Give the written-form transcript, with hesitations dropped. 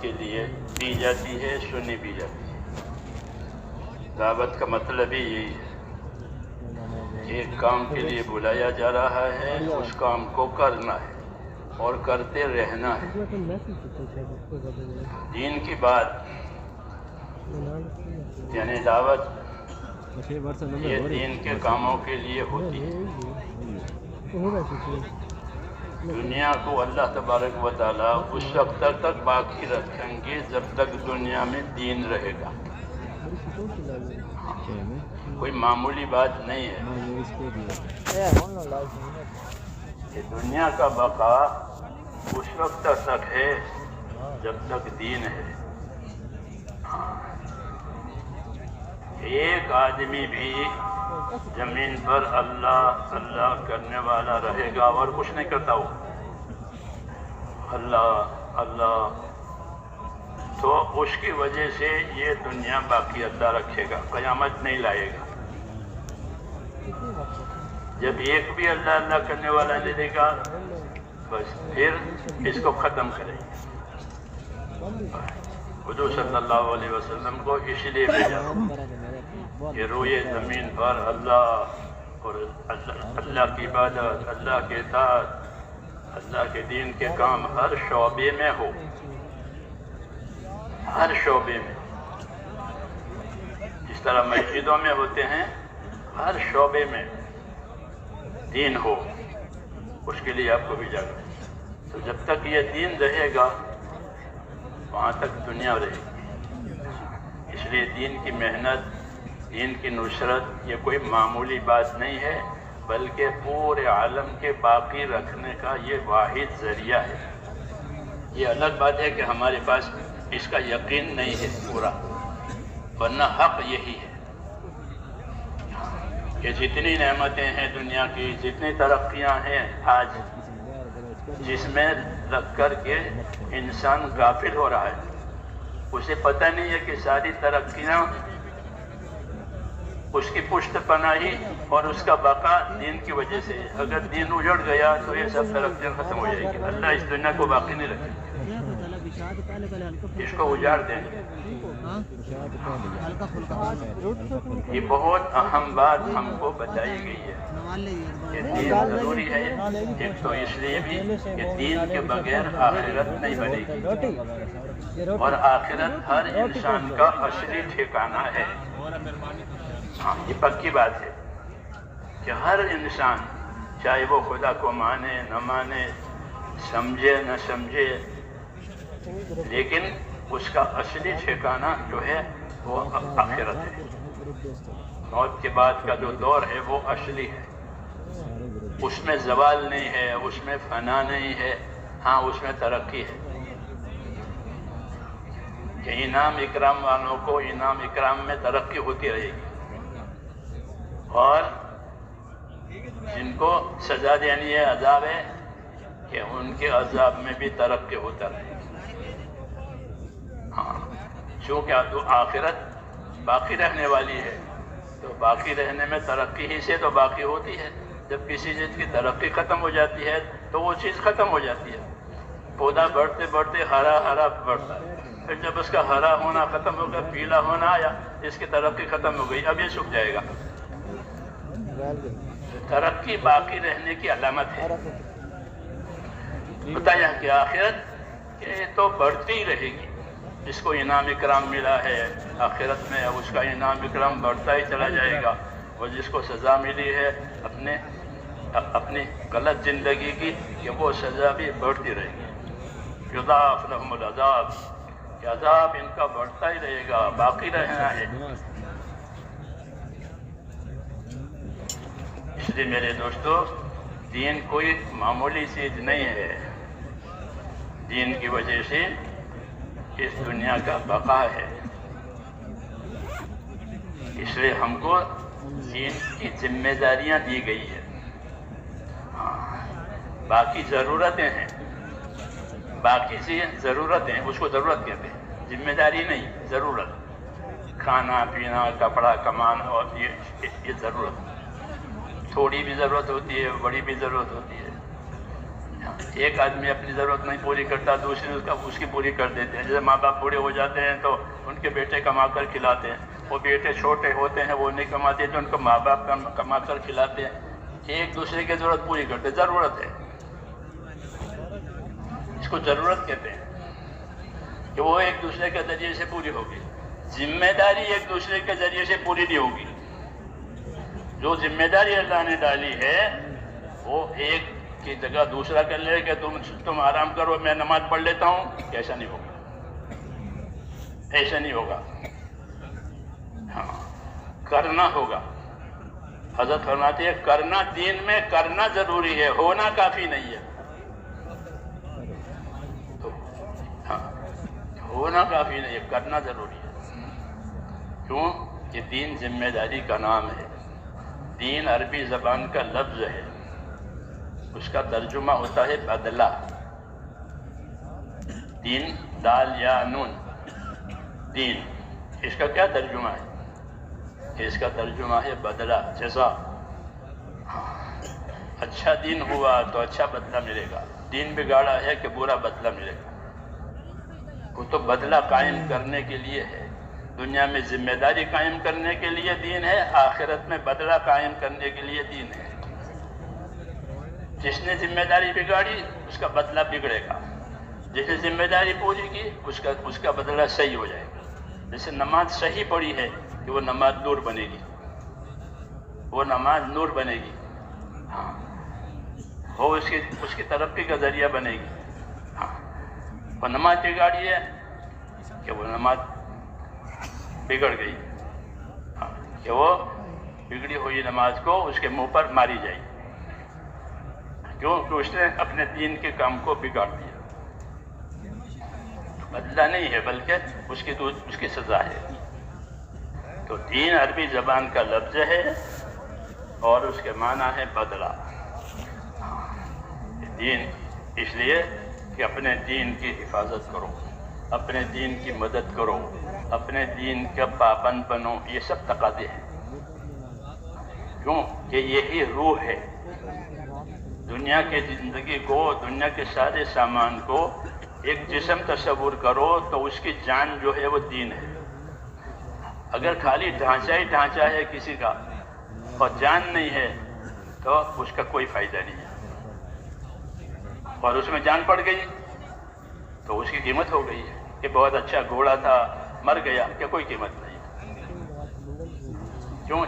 کے لیے دی جاتی ہے، سنی بھی جاتی ہے۔ دعوت کا مطلب ہی یہی ہے، ایک کام کے لیے بلایا جا رہا ہے، اس کام کو کرنا ہے اور کرتے رہنا ہے۔ دین کی بات یعنی دعوت یہ دین کے کاموں کے لیے ہوتی ہے۔ دنیا کو اللہ تبارک و تعالیٰ اس وقت تک باقی رکھیں گے جب تک دنیا میں دین رہے گا۔ کوئی معمولی بات نہیں ہے کہ دنیا کا بقا اس وقت تک ہے جب تک دین ہے۔ ایک آدمی بھی زمین پر اللہ اللہ کرنے والا رہے گا اور کچھ نہیں کرتا ہو، اللہ اللہ، تو اس کی وجہ سے یہ دنیا باقی اللہ رکھے گا، قیامت نہیں لائے گا۔ جب ایک بھی اللہ اللہ کرنے والا نہیں دے گا بس پھر اس کو ختم کریں گے۔ حضور صلی اللہ علیہ وسلم کو اس لیے بھیجا کہ روئے زمین پر اللہ اور اللہ کی عبادت، اللہ کے اطاعت، اللہ کے دین کے کام ہر شعبے میں ہو، ہر شعبے میں، جس طرح مسجدوں میں ہوتے ہیں، ہر شعبے میں دین ہو، اس کے لیے آپ کو بھیجا گیا۔ تو جب تک یہ دین رہے گا وہاں تک دنیا رہے گی۔ اس لیے دین کی محنت، دین کی نصرت یہ کوئی معمولی بات نہیں ہے، بلکہ پورے عالم کے باقی رکھنے کا یہ واحد ذریعہ ہے۔ یہ الگ بات ہے کہ ہمارے پاس اس کا یقین نہیں ہے پورا، ورنہ حق یہی ہے کہ جتنی نعمتیں ہیں دنیا کی، جتنی ترقیاں ہیں آج، جس میں رکھ کر کے انسان غافل ہو رہا ہے، اسے پتہ نہیں ہے کہ ساری ترقیاں اس کی پشت پناہی اور اس کا بقا دین کی وجہ سے ہے۔ اگر دین اجڑ گیا تو یہ سب ترقیاں ختم ہو جائے گی۔ اللہ اس دنیا کو باقی نہیں رکھے، اس کو اجاڑ دیں گے۔ یہ بہت اہم بات ہم کو بتائی گئی ہے کہ دین ضروری ہے۔ ایک تو اس لیے بھی کہ دین کے بغیر آخرت نہیں بنے گی، اور آخرت ہر انسان کا اصلی ٹھکانہ ہے۔ ہاں، یہ پکی بات ہے کہ ہر انسان چاہے وہ خدا کو مانے نہ مانے، سمجھے نہ سمجھے، لیکن اس کا اصلی ٹھکانہ جو ہے وہ آخرت ہے۔ موت کے بعد کا جو دور ہے وہ اصلی ہے، اس میں زوال نہیں ہے، اس میں فنا نہیں ہے، ہاں اس میں ترقی ہے کہ انعام اکرام والوں کو انعام اکرام میں ترقی ہوتی رہے گی، اور جن کو سزا دینی ہے، عذاب ہے، کہ ان کے عذاب میں بھی ترقی ہوتا رہے گی۔ ہاں، چونکہ آخرت باقی رہنے والی ہے، تو باقی رہنے میں ترقی ہی سے تو باقی ہوتی ہے۔ جب کسی چیز کی ترقی ختم ہو جاتی ہے تو وہ چیز ختم ہو جاتی ہے۔ پودا بڑھتے بڑھتے ہرا ہرا بڑھتا ہے، پھر جب اس کا ہرا ہونا ختم ہو گیا، پیلا ہونا آیا، اس کی ترقی ختم ہو گئی، اب یہ سوکھ جائے گا۔ ترقی باقی رہنے کی علامت ہے۔ بتایا کہ آخرت یہ تو بڑھتی ہی رہے گی، جس کو انعام اکرام ملا ہے آخرت میں اس کا انعام اکرام بڑھتا ہی چلا جائے گا، اور جس کو سزا ملی ہے اپنی غلط زندگی کی، کہ وہ سزا بھی بڑھتی رہے گی۔ یضاعف لهم العذاب، کہ عذاب ان کا بڑھتا ہی رہے گا، باقی رہنا ہے۔ اس لیے میرے دوستو، دین کوئی معمولی چیز نہیں ہے۔ دین کی وجہ سے اس دنیا کا بقا ہے، اس لیے ہم کو دین کی ذمہ داریاں دی گئی ہے۔ باقی ضرورتیں ہیں، باقی ضرورتیں، اس کو ضرورت کہتے ہیں، ذمہ داری نہیں، ضرورت۔ کھانا پینا، کپڑا کمانا، اور یہ ضرورت، تھوڑی بھی ضرورت ہوتی ہے، بڑی بھی ضرورت ہوتی ہے۔ ایک آدمی اپنی ضرورت نہیں پوری کرتا، دوسرے اس کی پوری کر دیتے ہیں. جیسے ماں باپ بوڑھے ہو جاتے ہیں تو ان کے بیٹے کما کر کھلاتے ہیں، وہ بیٹے چھوٹے ہوتے ہیں وہ نہیں کماتے تو ان کو ماں باپ کما کر کھلاتے ہیں. ایک دوسرے کی ضرورت پوری کرتے. ضرورت ہے، اس کو ضرورت کہتے ہیں کہ وہ ایک دوسرے کے ذریعے سے پوری ہوگی. ذمہ داری ایک دوسرے کے ذریعے سے پوری نہیں ہوگی. جو ذمہ داری اللہ نے ڈالی ہے وہ ایک کی جگہ دوسرا کر لے کہ تم آرام کرو میں نماز پڑھ لیتا ہوں. ایسا نہیں ہوگا، ایسا نہیں ہوگا. ہاں کرنا ہوگا. حضرت فرماتے ہیں کرنا دین میں کرنا ضروری ہے، ہونا کافی نہیں ہے. ہاں ہونا کافی نہیں ہے، کرنا ضروری ہے. کیوں کہ دین ذمہ داری کا نام ہے. دین عربی زبان کا لفظ ہے، اس کا ترجمہ ہوتا ہے بدلہ. دین دال یا نون دین، اس کا کیا ترجمہ ہے؟ اس کا ترجمہ ہے بدلہ، جزا. اچھا دین ہوا تو اچھا بدلہ ملے گا، دین بگاڑا ہے کہ برا بدلہ ملے گا. وہ تو بدلہ قائم کرنے کے لیے ہے. دنیا میں ذمہ داری قائم کرنے کے لیے دین ہے، آخرت میں بدلہ قائم کرنے کے لیے دین ہے. جس نے ذمہ داری بگاڑی اس کا بدلہ بگڑے گا، جس نے ذمہ داری پوری کی اس کا بدلہ صحیح ہو جائے گا. جیسے نماز صحیح پڑھی ہے کہ وہ نماز نور بنے گی، وہ نماز نور بنے گی. ہاں وہ اس کی ترقی کا ذریعہ بنے گی. ہاں وہ نماز بگاڑی ہے کہ وہ نماز بگڑ گئی. ہاں کہ وہ بگڑی ہوئی نماز کو اس کے منہ پر ماری جائے گی. کیوں کہ اس نے اپنے دین کے کام کو بگاڑ دیا. بدلہ نہیں ہے بلکہ اس کی سزا ہے. تو دین عربی زبان کا لفظ ہے اور اس کے معنی ہے بدلہ. دین اس لیے کہ اپنے دین کی حفاظت کرو، اپنے دین کی مدد کرو، اپنے دین کا پابند بنو. یہ سب تقاضے ہیں. کیوں کہ یہی روح ہے. دنیا کی زندگی کو، دنیا کے سارے سامان کو ایک جسم تصور کرو تو اس کی جان جو ہے وہ دین ہے. اگر خالی ڈھانچہ ہی ڈھانچہ ہے کسی کا اور جان نہیں ہے تو اس کا کوئی فائدہ نہیں ہے. اور اس میں جان پڑ گئی تو اس کی قیمت ہو گئی ہے. کہ بہت اچھا گھوڑا تھا مر گیا، کہ کوئی قیمت نہیں. کیوں؟